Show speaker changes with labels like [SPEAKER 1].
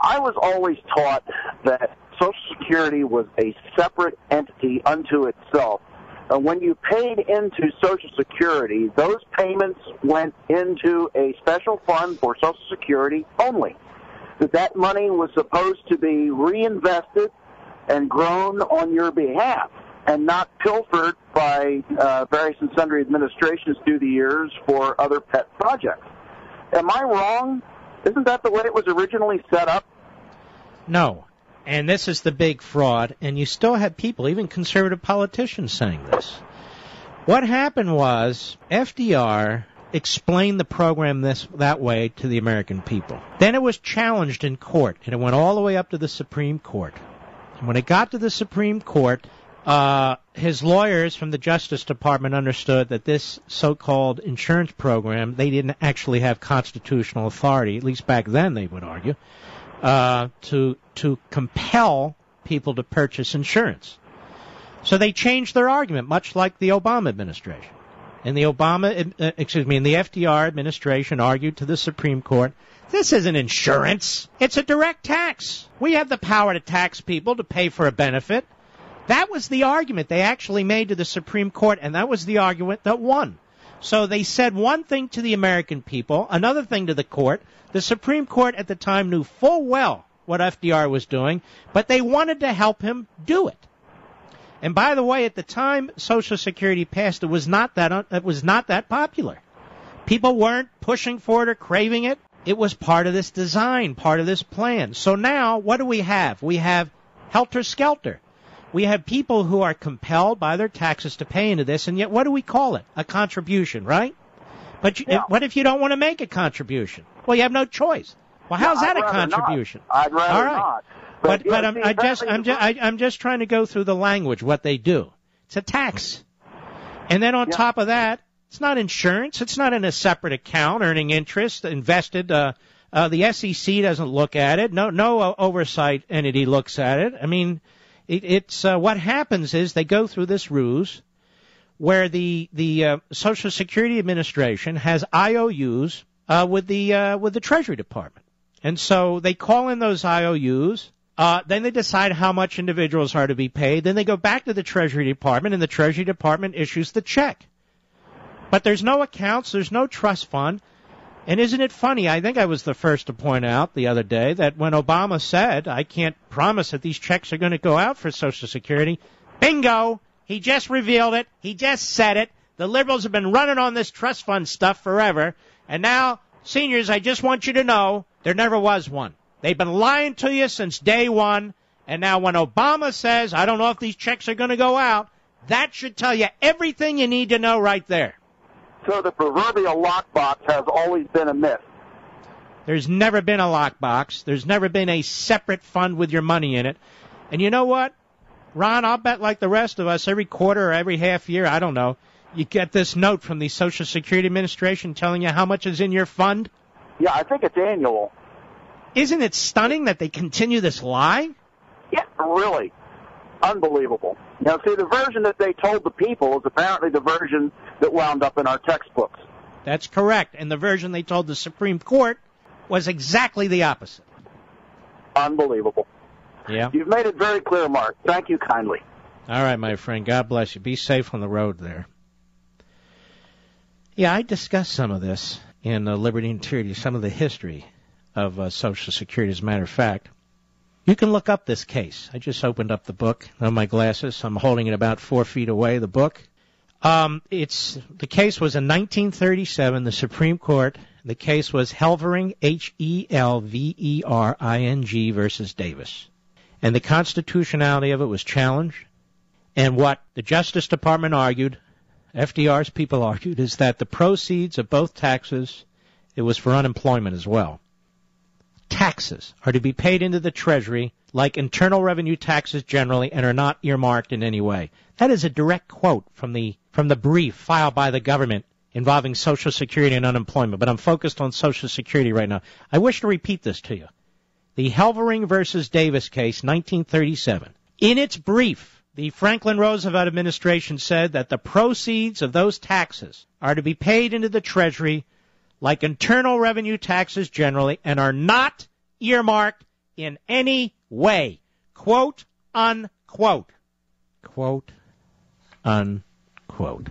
[SPEAKER 1] I was always taught that Social Security was a separate entity unto itself. When you paid into Social Security, those payments went into a special fund for Social Security only. That money was supposed to be reinvested and grown on your behalf and not pilfered by various and sundry administrations through the years for other pet projects. Am I wrong? Isn't that the way it was originally set up?
[SPEAKER 2] No. And this is the big fraud, and you still have people, even conservative politicians, saying this. What happened was FDR explained the program that way to the American people. Then it was challenged in court, and it went all the way up to the Supreme Court. And when it got to the Supreme Court, his lawyers from the Justice Department understood that this so-called insurance program, they didn't actually have constitutional authority, at least back then they would argue, to compel people to purchase insurance. So they changed their argument, much like the Obama administration. And the FDR administration argued to the Supreme Court, this isn't insurance. It's a direct tax. We have the power to tax people to pay for a benefit. That was the argument they actually made to the Supreme Court, and that was the argument that won. So they said one thing to the American people, another thing to the court. The Supreme Court at the time knew full well what FDR was doing, but they wanted to help him do it. And by the way, at the time Social Security passed, it was not that popular. People weren't pushing for it or craving it. It was part of this design, part of this plan. So now, what do we have? We have helter-skelter. We have people who are compelled by their taxes to pay into this, and yet what do we call it? A contribution, right? But what if you don't want to make a contribution? Well, you have no choice. Well, how's that a contribution?
[SPEAKER 1] I'd rather not.
[SPEAKER 2] But I'm just trying to go through the language, what they do. It's a tax. And then on top of that, it's not insurance. It's not in a separate account earning interest, invested. The SEC doesn't look at it. No oversight entity looks at it. I mean, it's what happens is they go through this ruse where the Social Security Administration has IOUs with the Treasury Department. And so they call in those IOUs. Then they decide how much individuals are to be paid. Then they go back to the Treasury Department, and the Treasury Department issues the check. But there's no accounts. There's no trust fund. And isn't it funny? I think I was the first to point out the other day that when Obama said, I can't promise that these checks are going to go out for Social Security, bingo, he just revealed it. He just said it. The liberals have been running on this trust fund stuff forever. And now, seniors, I just want you to know, there never was one. They've been lying to you since day one. And now when Obama says, I don't know if these checks are going to go out, that should tell you everything you need to know right there.
[SPEAKER 1] So the proverbial lockbox has always been a myth.
[SPEAKER 2] There's never been a lockbox. There's never been a separate fund with your money in it. And you know what, Ron, I'll bet like the rest of us, every quarter or every half year, I don't know, you get this note from the Social Security Administration telling you how much is in your fund.
[SPEAKER 1] Yeah, I think it's annual.
[SPEAKER 2] Isn't it stunning that they continue this lie?
[SPEAKER 1] Yeah, really. Unbelievable. Now, see, the version that they told the people is apparently the version that wound up in our textbooks.
[SPEAKER 2] That's correct. And the version they told the Supreme Court was exactly the opposite.
[SPEAKER 1] Unbelievable.
[SPEAKER 2] Yeah.
[SPEAKER 1] You've made it very clear, Mark. Thank you kindly.
[SPEAKER 2] All right, my friend. God bless you. Be safe on the road there. Yeah, I discussed some of this in Liberty and Tyranny, some of the history of Social Security, as a matter of fact. You can look up this case. I just opened up the book on my glasses. I'm holding it about 4 feet away, the book. The case was in 1937, the Supreme Court. The case was Helvering, Helvering versus Davis. And the constitutionality of it was challenged. And what the Justice Department argued, FDR's people argued, is that the proceeds of both taxes, it was for unemployment as well, taxes are to be paid into the Treasury like internal revenue taxes generally and are not earmarked in any way. That is a direct quote from the brief filed by the government involving Social Security and unemployment, but I'm focused on Social Security right now. I wish to repeat this to you. The Helvering versus Davis case, 1937. In its brief, the Franklin Roosevelt administration said that the proceeds of those taxes are to be paid into the Treasury like internal revenue taxes generally and are not earmarked in any way. Quote, unquote. Quote, unquote.